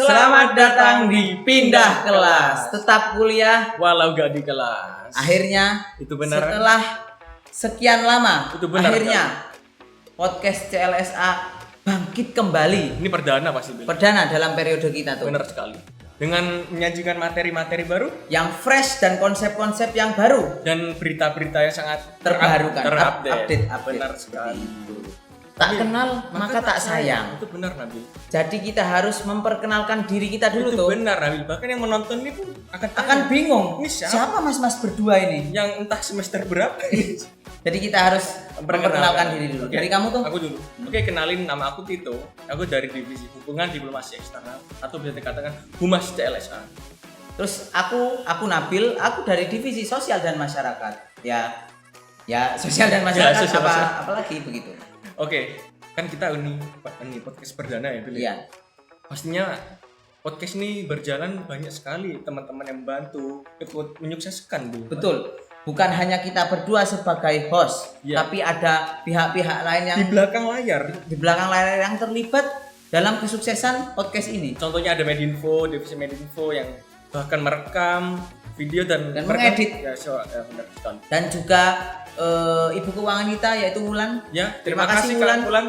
Selamat datang di Pindah Kelas. Tetap kuliah walau gak di kelas. Akhirnya Itu benar. setelah sekian lama Itu benar, akhirnya podcast CLSA bangkit kembali. Ini perdana pasti, Bil. Perdana dalam periode kita tuh. Benar sekali. Dengan menyajikan materi-materi baru Yang fresh dan konsep-konsep yang baru. dan berita-berita yang sangat Terbarukan, terupdate. update. Benar sekali. Tak Nabil, kenal maka tak sayang. Itu benar, Nabil. Jadi kita harus memperkenalkan diri kita dulu Itu tuh. benar, Nabil. Bahkan yang menonton ini pun akan Akan bingung. Ini siapa? mas-mas berdua ini? yang entah semester berapa. Jadi kita harus memperkenalkan diri dulu. Oke. Dari kamu tuh? Aku dulu. Oke, kenalin, nama aku Tito. Aku dari divisi Hubungan Diplomasi Eksternal atau bisa dikatakan Humas CLSA. Terus aku Nabil, aku dari divisi Sosial dan Masyarakat. Ya Sosial dan Masyarakat sosial. apalagi begitu. Oke, kan kita ini podcast perdana ya, Bil. Iya. Pastinya podcast ini berjalan banyak sekali teman-teman yang membantu ikut menyukseskan, Bil. Betul. Bukan hanya kita berdua sebagai host, Iya. tapi ada pihak-pihak lain yang Di belakang layar. di belakang layar yang terlibat dalam kesuksesan podcast ini. Contohnya ada Medinfo, divisi Medinfo yang bahkan merekam video dan mengedit. Ya, benar sekali. Dan juga ibu keuangan kita yaitu Wulan. Ya, Terima terima kasih, kasih Kak Wulan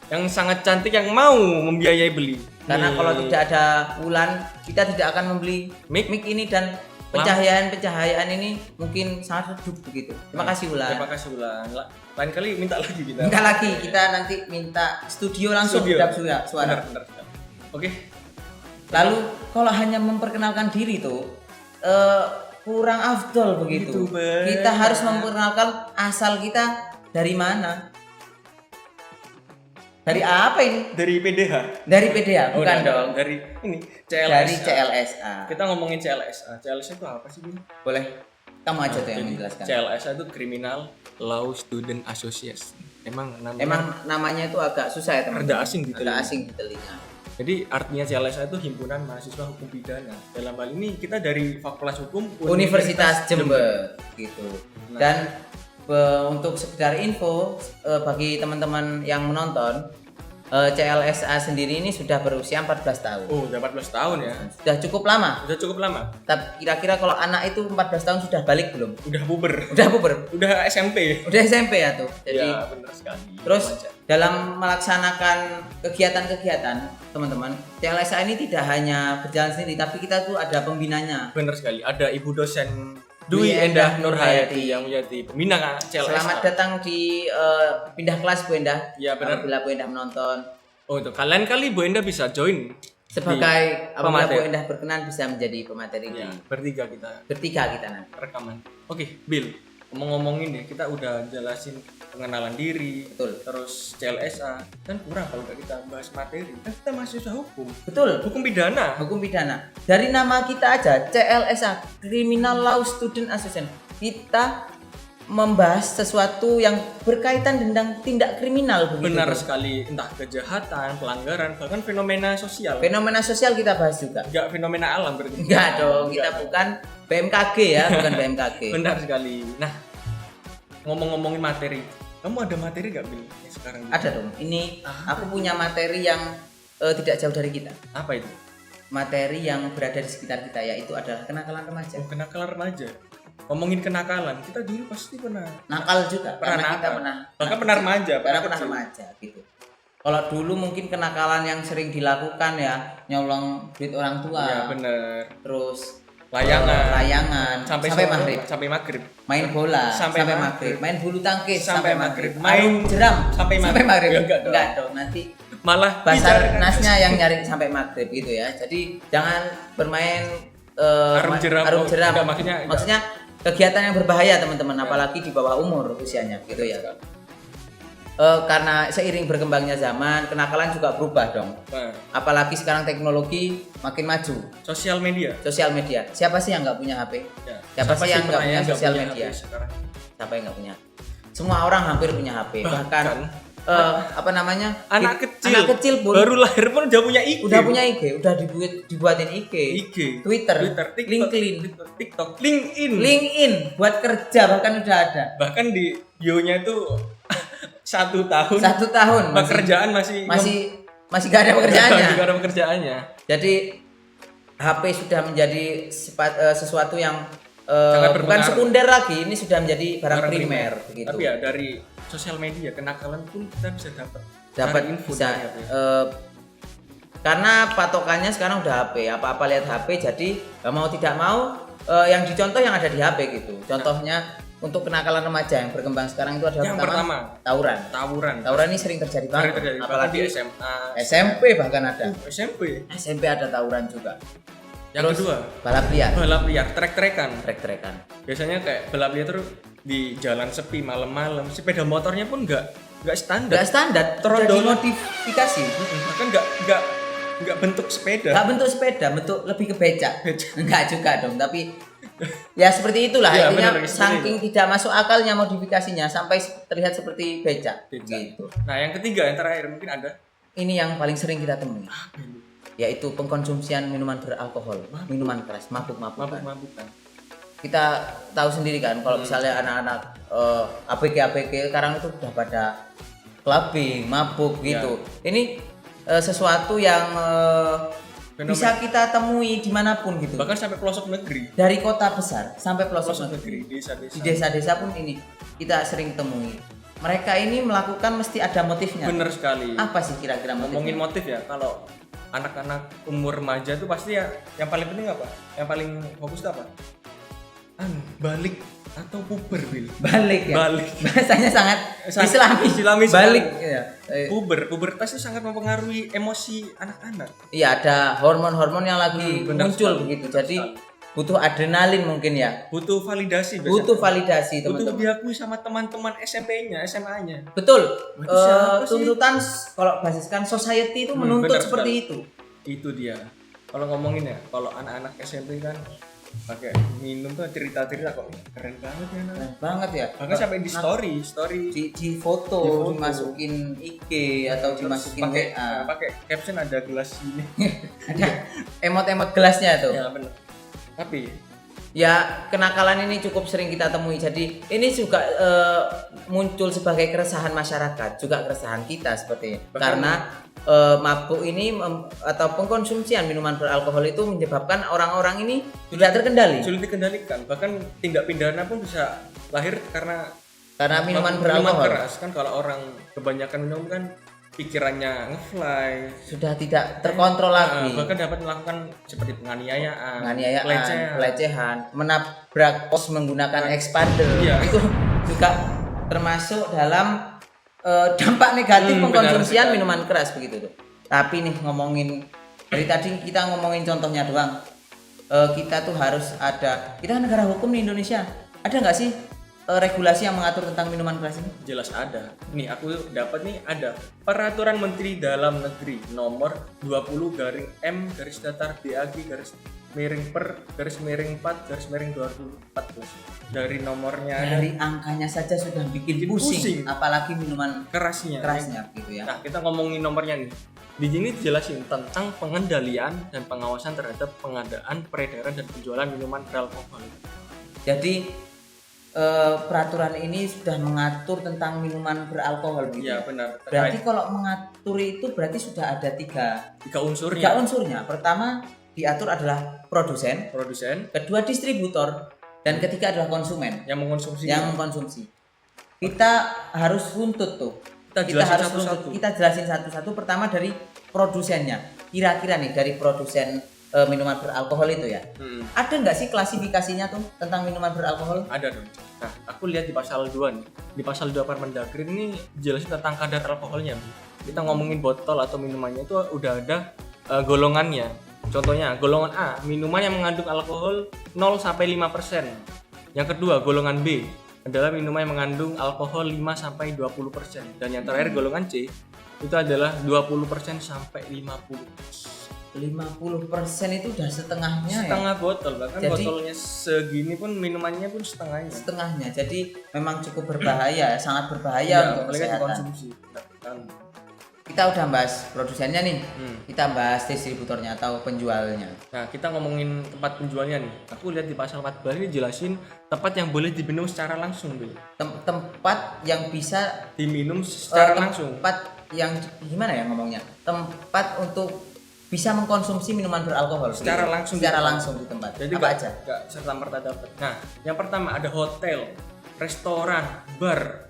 yang sangat cantik yang mau membiayai beli. Karena Nih. kalau tidak ada Wulan, kita tidak akan membeli Mic. ini dan pencahayaan ini mungkin sangat redup begitu. Terima kasih Wulan. Terima kasih Wulan. Lain kali minta lagi kita. Minta lagi, kita nanti minta studio langsung Studio. kedap suara. Benar. Oke. Lalu kalau hanya memperkenalkan diri tuh kurang afdol begitu. Gitu, benar. Kita harus memperkenalkan asal kita dari mana. Dari apa ini? Dari PDH. Dari PDA, bukan enggak. dong. Dari ini CLSA. Dari CLSA. Kita ngomongin CLSA. CLSA itu apa sih, Bin? Boleh kamu aja tuh yang Jadi, menjelaskan. CLSA itu Criminal Law Student Association. Emang Namanya itu agak susah ya teman. Agak asing di Agak telinga. asing di telinga. Jadi artinya CLSA itu himpunan mahasiswa hukum pidana. Dalam hal ini kita dari Fakultas Hukum Universitas Jember gitu. Nah. Dan untuk sekedar info bagi teman-teman yang menonton, CLSA sendiri ini sudah berusia 14 tahun. Oh, udah 14 tahun ya. Sudah cukup lama. Udah cukup lama. Tapi kira-kira kalau anak itu 14 tahun sudah balik belum? Udah puber. Udah puber. Udah SMP. Udah SMP ya tuh. Jadi Ya, benar sekali. terus Remaja. dalam melaksanakan kegiatan-kegiatan teman-teman, CLSA ini tidak hanya berjalan sendiri, tapi kita tuh ada pembinanya. Benar sekali. Ada Ibu dosen Dwi Dwi Endah Endah Nurhayati yang menjadi pembina CLSA. Selamat datang di pindah kelas Bu Endah. Ya, benar. Apabila Bu Endah menonton, Oh, itu kalian kali Bu Endah bisa join sebagai apabila Bu pemateri. Endah berkenan bisa menjadi pemateri Ya, di bertiga kita bertiga kita nanti. rekaman. Oke, Bill. Ngomong-ngomongin deh, kita udah jelasin pengenalan diri, Betul. terus CLSA, kan kurang kalau nggak kita bahas materi. Kan kita mahasiswa hukum, Betul. hukum pidana. Hukum pidana. Dari nama kita aja, CLSA, Criminal Law Student Association. Kita membahas sesuatu yang berkaitan dengan tindak kriminal begitu. Benar sekali, entah kejahatan, pelanggaran, bahkan fenomena sosial. Fenomena sosial kita bahas juga. Enggak fenomena alam berarti. Enggak dong, kita bukan BMKG ya, bukan BMKG. Benar sekali. Nah, ngomong-ngomongin materi, kamu ada materi nggak Bil sekarang? Ada dong. Ini aku punya materi yang tidak jauh dari kita. Apa itu? Materi yang berada di sekitar kita, yaitu adalah kenakalan remaja. Oh, kenakalan remaja. Ngomongin kenakalan, kita dulu pasti pernah. Nakal juga, Pernah karena kita nakal. pernah. Bahkan pernah remaja, Karena pernah kecil. remaja gitu. Kalau dulu mungkin kenakalan yang sering dilakukan ya nyolong duit orang tua, Iya bener. terus Layangan. sampai sore, maghrib, Sampai maghrib. main bola Sampai sampai maghrib. maghrib, main bulu tangkis Sampai maghrib, maghrib. Main arung jeram sampai sampai maghrib. maghrib. Enggak dong. Enggak dong, nanti Malah Basarnasnya yang nyari sampai maghrib gitu ya. Jadi jangan bermain Arung jeram. arung Oh, jeram. enggak, maksudnya kegiatan yang berbahaya teman-teman, apalagi di bawah umur usianya gitu ya. Karena seiring berkembangnya zaman, kenakalan juga berubah dong. Nah, Apalagi sekarang teknologi makin maju. sosial media. Sosial media. Siapa sih yang nggak punya HP? Ya. Siapa sih yang nggak pernah punya ya sosial punya media? HP sekarang? Siapa yang nggak punya? Semua orang hampir punya HP. Bahkan apa namanya? Anak kecil. Anak kecil pun baru lahir pun udah punya IG. udah punya IG, udah dibuatin IG. IG, Twitter, TikTok, LinkedIn. TikTok, LinkedIn. LinkedIn buat kerja bahkan udah ada. Bahkan di bio-nya itu 1 tahun. 1 tahun pekerjaan masih masih gak ada pekerjaannya. Gak ada pekerjaannya. Jadi HP sudah menjadi sesuatu yang Sangat bukan berpengaruh. sekunder lagi, ini sudah menjadi barang primer begitu. Tapi ya dari sosial media kenakalan pun kita bisa dapat info bisa dari HP. karena patokannya sekarang udah HP, apa-apa lihat HP, jadi mau tidak mau yang dicontoh yang ada di HP gitu. Contohnya untuk kenakalan remaja yang berkembang sekarang itu adalah Yang pertama, tawuran. Tawuran Ini sering terjadi Sering banget, terjadi. apalagi Bahkan di SMA, SMP bahkan ada. SMP. ada tawuran juga. Yang Terus, kedua, balap liar, balap liar, trek-trekan. trek-trekan. Biasanya kayak balap liar tuh di jalan sepi malam-malam, sepeda motornya pun nggak standar. Nggak standar, Terondol. dimodifikasi. Bahkan nggak bentuk sepeda. Nggak bentuk sepeda, bentuk lebih ke becak. Enggak juga dong, tapi ya seperti itulah. Ya, Intinya benar, seperti saking tidak masuk akalnya modifikasinya sampai terlihat seperti becak. Gitu. Nah, yang ketiga, yang terakhir mungkin ada Ini yang paling sering kita temui, yaitu pengkonsumsian minuman beralkohol, minuman keras, mabuk-mabukan. mabuk-mabukan. Kita tahu sendiri kan, kalau misalnya anak-anak ABG sekarang itu udah pada clubbing, mabuk gitu. Ini sesuatu yang bisa kita temui dimanapun gitu. Bahkan sampai pelosok negeri. Dari kota besar sampai pelosok negeri. Desa-desa. Di desa-desa pun ini kita sering temui. Mereka ini melakukan mesti ada motifnya. Bener sekali. Apa sih kira-kira motifnya? Ngomongin motif ya, kalau anak-anak umur remaja tuh pasti ya yang paling penting apa? Yang paling fokus itu apa? Balik atau puber, Bil. Balik ya. Balik. Bahasanya sangat Islami Balik. sekali. Ya. Pubertas itu sangat mempengaruhi emosi anak-anak. Iya, ada hormon-hormon yang lagi benar muncul sekali, begitu. benar Jadi sekali. butuh adrenalin mungkin ya. Butuh validasi biasanya. Butuh validasi Butuh teman-teman. diakui sama teman-teman SMP-nya, SMA-nya. Betul. Berarti siapa sih? Tuntutan kalau basiskan society itu menuntut benar seperti sekali. itu. Itu dia. Kalau ngomongin ya, kalau anak-anak SMP kan pakai minum tuh cerita-cerita kok keren banget ya. Keren banget ya. Bahkan sampai di story Di foto, dimasukin IG atau dimasukin pakai WA. pakai caption ada gelas ini. Ada emot-emot gelasnya tuh. Ya benar. Tapi Ya, kenakalan ini cukup sering kita temui. Jadi ini juga muncul sebagai keresahan masyarakat, juga keresahan kita seperti karena mabuk ini atau pengkonsumsian minuman beralkohol itu menyebabkan orang-orang ini tidak terkendali. sulit dikendalikan. Bahkan tindak pidana pun bisa lahir karena Karena minuman minuman beralkohol keras kan. Kalau orang kebanyakan minum kan pikirannya ngefly, sudah tidak terkontrol lagi. bahkan dapat melakukan seperti penganiayaan, pelecehan, menabrak pos menggunakan expander. Iya. Itu juga termasuk dalam dampak negatif pengkonsumsian benar minuman keras begitu tuh. Tapi nih ngomongin dari tadi kita ngomongin contohnya doang. Kita tuh harus ada. Kita kan negara hukum di Indonesia. Ada nggak sih regulasi yang mengatur tentang minuman keras ini? Jelas ada. Nih aku dapat nih ada Peraturan Menteri Dalam Negeri nomor 20/M garis datar BAG garis miring per garis miring 4 garis miring 2014. Dari nomornya Dari angkanya saja sudah bikin pusing, apalagi minuman kerasnya. gitu ya. Nah, kita ngomongin nomornya nih. Di sini dijelasin tentang pengendalian dan pengawasan terhadap pengadaan, peredaran dan penjualan minuman beralkohol. Jadi peraturan ini sudah mengatur tentang minuman beralkohol gitu. Iya, benar. Berarti kalau mengatur itu berarti sudah ada tiga unsurnya. unsurnya. Pertama diatur adalah produsen, kedua distributor, dan ketiga adalah konsumen yang mengkonsumsi. Kita harus runtut tuh. Kita harus satu-satu. runtut. Kita jelasin satu-satu. Pertama dari produsennya. Kira-kira nih dari produsen minuman beralkohol itu ya. Ada nggak sih klasifikasinya tuh tentang minuman beralkohol? Ada dong. Nah, aku lihat di pasal 2 nih. Di pasal 2 Permendagri ini jelasin tentang kadar alkoholnya. Kita ngomongin botol atau minumannya itu udah ada golongannya. Contohnya, golongan A, minuman yang mengandung alkohol 0 sampai 5%. Yang kedua, golongan B adalah minuman yang mengandung alkohol 5 sampai 20%. Dan yang terakhir golongan C itu adalah 20% sampai 50%. 50% itu udah setengahnya Setengah botol, bahkan Jadi- botolnya segini pun minumannya pun setengahnya. Jadi memang cukup berbahaya, sangat berbahaya Ya, untuk apalagi kesehatan. dikonsumsi. Kita udah bahas produsennya nih, Hmm. kita bahas distributornya atau penjualnya. Nah, kita ngomongin tempat penjualnya nih. Aku lihat di pasal 14 ini jelasin tempat yang boleh diminum secara langsung, Bil. Tempat yang bisa Diminum secara langsung. tempat yang gimana ya ngomongnya? Tempat untuk bisa mengkonsumsi minuman beralkohol Secara langsung di tempat. Jadi apa aja? Enggak serta merta dapat. Nah, yang pertama ada hotel, restoran, bar.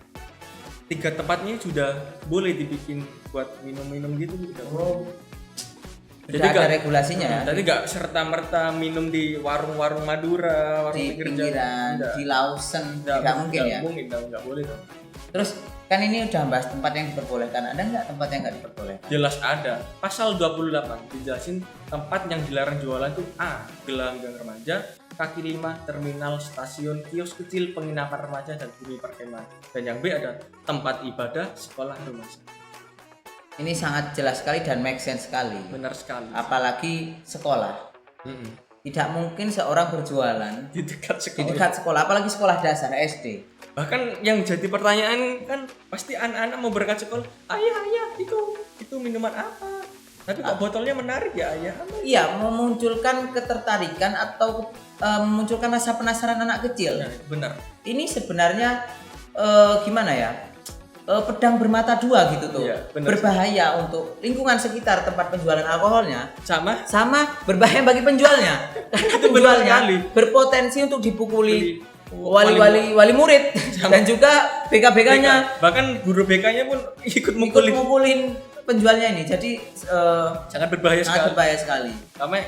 3 tempatnya sudah boleh dibikin buat minum-minum gitu udah. Jadi ada regulasinya ya. Jadi nggak serta merta minum di warung-warung Madura, warung Di pinggiran, Enggak. di Lawson, tidak mungkin ya. Mungkin nggak boleh dong. Terus kan ini udah bahas tempat yang diperbolehkan, ada nggak tempat yang nggak diperbolehkan? Jelas ada. Pasal 28 dijelasin tempat yang dilarang jualan itu A. Gelanggang remaja, kaki lima, terminal, stasiun, kios kecil, penginapan remaja dan bumi perkemahan. Dan yang B ada tempat ibadah, sekolah, rumah sakit. Ini sangat jelas sekali dan make sense sekali. Benar sekali. Apalagi sekolah. Tidak mungkin seorang berjualan Di dekat di sekolah. dekat sekolah, apalagi sekolah dasar SD. Bahkan yang jadi pertanyaan kan pasti anak-anak mau berangkat sekolah, ayah itu minuman apa? Tapi kok botolnya menarik ya ayah? Iya, memunculkan ketertarikan atau memunculkan rasa penasaran anak kecil. Benar. Ini sebenarnya gimana ya? Pedang bermata dua gitu tuh. Iya, benar. Berbahaya untuk lingkungan sekitar tempat penjualan alkoholnya, Sama berbahaya bagi penjualnya. Karena Itu benar penjualnya sekali. berpotensi untuk dipukuli wali murid dan juga BK-BK-nya. bahkan guru BK-nya pun ikut Ikut mukulin. mukulin penjualnya ini. Jadi Sangat berbahaya sangat sekali. berbahaya sekali. Sama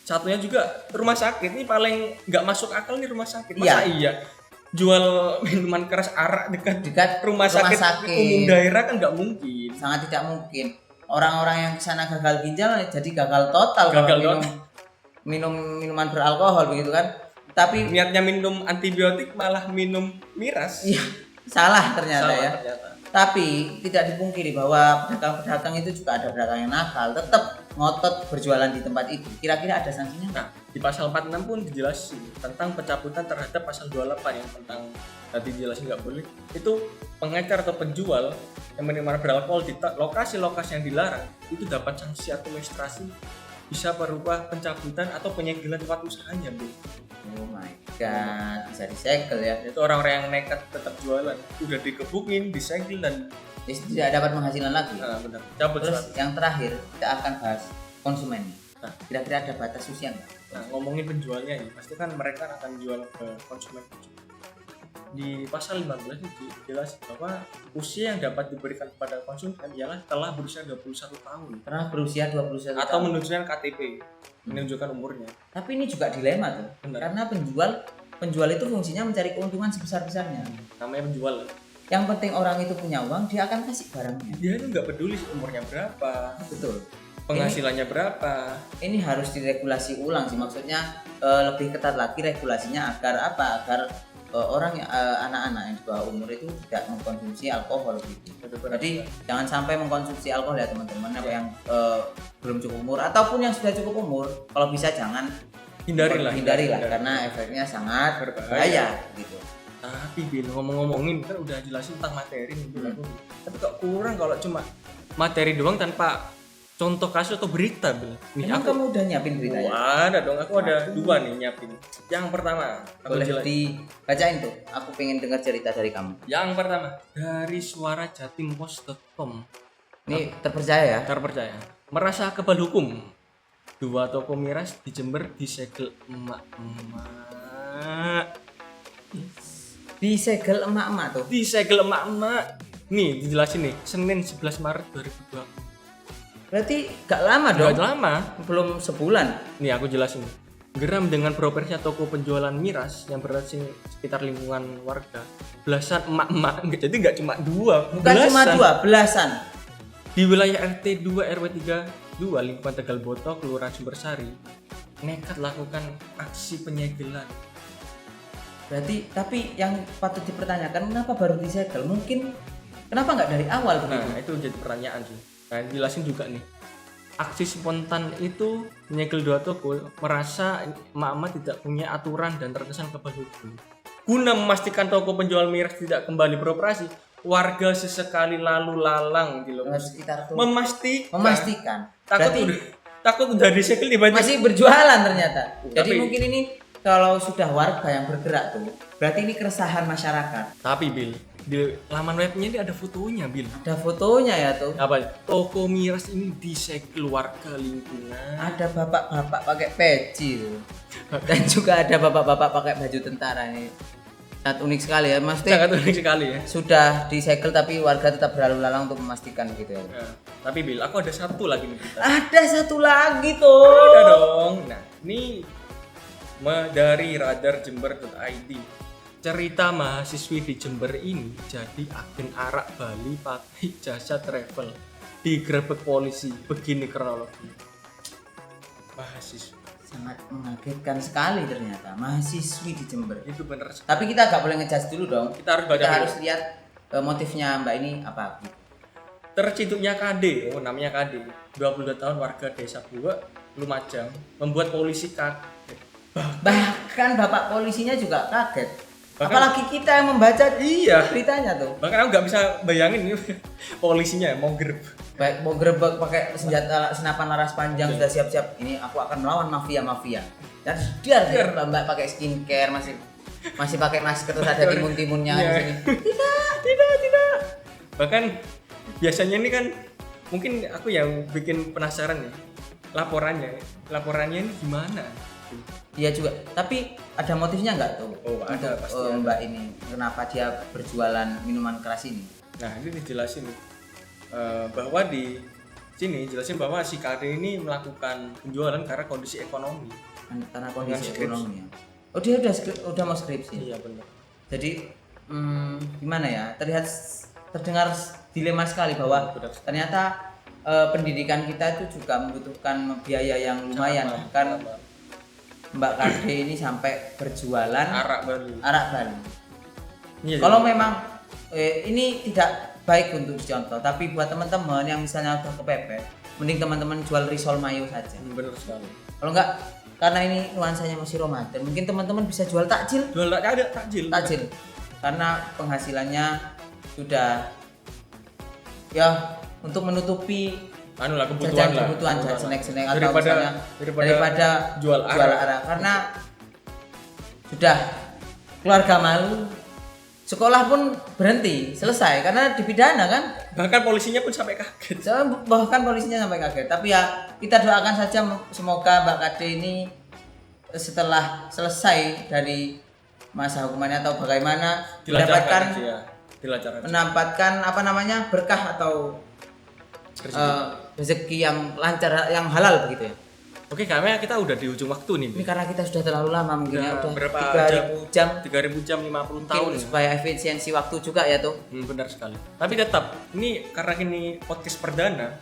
satunya juga rumah sakit ini paling nggak masuk akal nih rumah sakit. Masa iya jual minuman keras arak dekat rumah sakit umum daerah kan nggak mungkin. Sangat tidak mungkin. Orang-orang yang kesana gagal ginjal jadi gagal total kalau minum minuman beralkohol begitu kan. Tapi Niatnya minum antibiotik malah minum miras. iya, salah ternyata ya. Ternyata. Tapi tidak dipungkiri bahwa pedagang-pedagang itu juga ada pedagang yang nakal, tetap ngotot berjualan di tempat itu. Kira-kira ada sanksinya? Nah, di pasal 46 pun dijelasin tentang pencabutan terhadap pasal 28 yang tentang tadi dijelasin nggak boleh. Itu pengecer atau penjual yang minuman beralkohol di lokasi-lokasi yang dilarang itu dapat sanksi administrasi bisa berupa pencabutan atau penyegelan tempat usahanya, Bu. Oh my god, bisa disegel ya. Itu orang-orang yang nekat tetap jualan udah dikebukin, disegel dan Tidak dapat penghasilan lagi. benar. Cabut Terus surat. yang terakhir kita akan bahas konsumennya. Nah. Kira-kira ada batas usia nggak? Nah, ngomongin penjualnya ya, pasti kan mereka akan jual ke konsumen. Di pasal 15 itu jelas bahwa usia yang dapat diberikan kepada konsumen ialah telah berusia 21 tahun Pernah berusia 21 atau tahun. menunjukkan KTP, menunjukkan umurnya. Tapi ini juga dilema tuh. Benar. Karena penjual itu fungsinya mencari keuntungan sebesar-besarnya. Namanya penjual. Yang penting orang itu punya uang, dia akan kasih barangnya. Dia itu nggak peduli umurnya berapa, Betul. penghasilannya berapa. Ini harus diregulasi ulang sih, maksudnya lebih ketat lagi regulasinya agar apa? Agar anak-anak yang di bawah umur itu tidak mengkonsumsi alkohol gitu. Jadi jangan sampai mengkonsumsi alkohol ya teman-teman. Apa yang belum cukup umur ataupun yang sudah cukup umur, kalau bisa jangan hindarilah karena efeknya sangat berbahaya gitu. Tapi Bil, ngomongin kan udah jelasin tentang materi nih Bil, aku. Tapi kok kurang kalau cuma materi doang tanpa contoh kasus atau berita Bil. Nih Emang kamu udah nyiapin beritanya? ada dong, aku ada 2 nih nyiapin. Yang pertama, aku Boleh jelasin. dibacain tuh. Aku pengen dengar cerita dari kamu. Yang pertama, dari suarajatimpost.com. Ini terpercaya ya? Terpercaya. Merasa kebal hukum. 2 toko miras di Jember disegel emak-emak. Disegel emak-emak tuh. Disegel emak-emak. Nih, dijelasin nih, Senin 11 Maret 2020. Berarti gak lama dong? Gak lama. Belum sebulan. Nih aku jelasin. Geram dengan beroperasinya toko penjualan miras yang berada di sekitar lingkungan warga. Belasan emak-emak, jadi nggak cuma 2, Bukan cuma 2, belasan. Di wilayah RT 2 RW 32 lingkungan Tegal Boto, Kelurahan Sumbersari, nekat lakukan aksi penyegelan. Berarti, tapi yang patut dipertanyakan, kenapa baru disegel? Mungkin, kenapa nggak dari awal begitu? Nah, itu jadi pertanyaan sih. Nah, jelasin juga nih. Aksi spontan itu menyegel 2 toko merasa emak-emak tidak punya aturan dan terkesan kebal hukum. Guna memastikan toko penjual miras tidak kembali beroperasi, warga sesekali lalu lalang di lokasi Sekitar tuh memastikan. Berarti Takut udah disegel tiba-tiba masih berjualan ternyata. Jadi Tapi- mungkin ini kalau sudah warga yang bergerak tuh, berarti ini keresahan masyarakat. Tapi Bil, di laman webnya ini ada fotonya, Bil. Ada fotonya ya tuh. Apa? Toko miras ini disegel warga lingkungan. Ada bapak-bapak pakai peci tuh. Dan juga ada bapak-bapak pakai baju tentara ini. Sangat unik sekali ya, Mas. Sangat unik sekali ya. Sudah disegel tapi warga tetap berlalu lalang untuk memastikan gitu ya. Nah, tapi Bil, aku ada satu lagi nih kita. Ada satu lagi tuh. Ada dong. Nah, ini dari radarjember.id. Cerita mahasiswi di Jember ini jadi agen arak Bali pakai jasa travel. Digerebek polisi. Begini kronologi. Mahasiswa. Sangat mengagetkan sekali ternyata mahasiswi di Jember. Itu bener. Tapi kita nggak boleh ngejudge dulu dong. Kita harus baca Kita dulu. harus lihat motifnya Mbak ini apa. Terciduknya KD, namanya KD, 22 tahun warga desa Buwek, Lumajang, membuat polisi kaget. Bahkan bapak polisinya juga kaget. Bahkan- Apalagi kita yang membaca Iya. beritanya tuh. Bahkan aku nggak bisa bayangin ini polisinya mau gereb. Baik mau gerebek pakai senjata senapan laras panjang sudah siap-siap. Ini aku akan melawan mafia-mafia. Dan dia Mbak pakai skincare masih pakai masker terus ada timun-timunnya di Iya. sini. Tidak. Bahkan biasanya ini kan mungkin aku yang bikin penasaran nih laporannya ini gimana? Dia juga. Tapi ada motifnya nggak tuh? Oh, ada, untuk, pasti ada. Mbak ini kenapa dia berjualan minuman keras ini? Nah ini dijelasin nih bahwa di sini jelasin bahwa si KD ini melakukan penjualan karena kondisi ekonomi. Karena kondisi Dengan skripsi. ekonomi ya. Oh dia udah mau skripsi. Iya benar. Jadi gimana ya? Terdengar dilema sekali bahwa Benar. ternyata pendidikan kita itu juga membutuhkan biaya yang lumayan. Kan Mbak KD ini sampai berjualan Arak Bali. Bali. Iya, Kalau jadi- memang ini tidak baik untuk dicontoh, tapi buat teman-teman yang misalnya udah kepepet, mending teman-teman jual risol mayo saja. benar sekali. Kalau enggak, karena ini nuansanya masih Ramadan, mungkin teman-teman bisa jual takjil. Jual tak ada takjil. Karena penghasilannya sudah ya untuk menutupi Anu lah kebutuhan lah. kebutuhan snack-snack atau Daripada- misalnya daripada jual arak. karena sudah keluarga malu, sekolah pun berhenti selesai karena dipidana kan. Bahkan polisinya pun sampai kaget. Bahkan polisinya sampai kaget. Tapi ya kita doakan saja semoga Mbak Kade ini setelah selesai dari masa hukumannya atau bagaimana mendapatkan menempatkan apa namanya berkah atau rezeki yang lancar, yang halal begitu ya. Oke, kayaknya kita udah di ujung waktu nih. Ini karena kita sudah terlalu lama mungkin ya, udah berapa 3.000 jam 3.000 jam 50 tahun mungkin ya. supaya efisiensi waktu juga ya tuh. Benar sekali. Tapi tetap ini karena ini podcast perdana,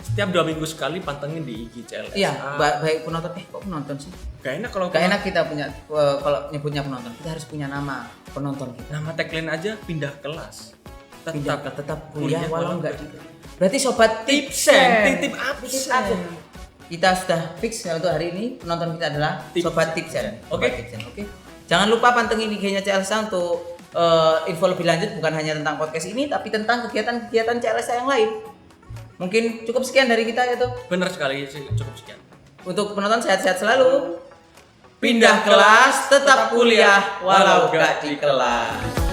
setiap 2 minggu sekali pantengin di IG CLS. Iya, baik penonton kok penonton sih? Gak enak kalau Gak enak kita punya kalau nyebutnya penonton. Kita harus punya nama penonton kita. nama tagline aja pindah kelas. Tetap kuliah walau enggak di. Berarti sobat tipsen, titip absen. Kita sudah fix ya untuk hari ini penonton kita adalah Tipsen. sobat tipsen. Oke. Sobat tipsen. Oke. Jangan lupa pantengin IG-nya CLSA untuk info lebih lanjut bukan hanya tentang podcast ini tapi tentang kegiatan-kegiatan CLSA yang lain. Mungkin cukup sekian dari kita ya tuh. Benar sekali sih, cukup sekian. Untuk penonton sehat-sehat selalu. Pindah kelas, tetap kuliah walau gak di kelas.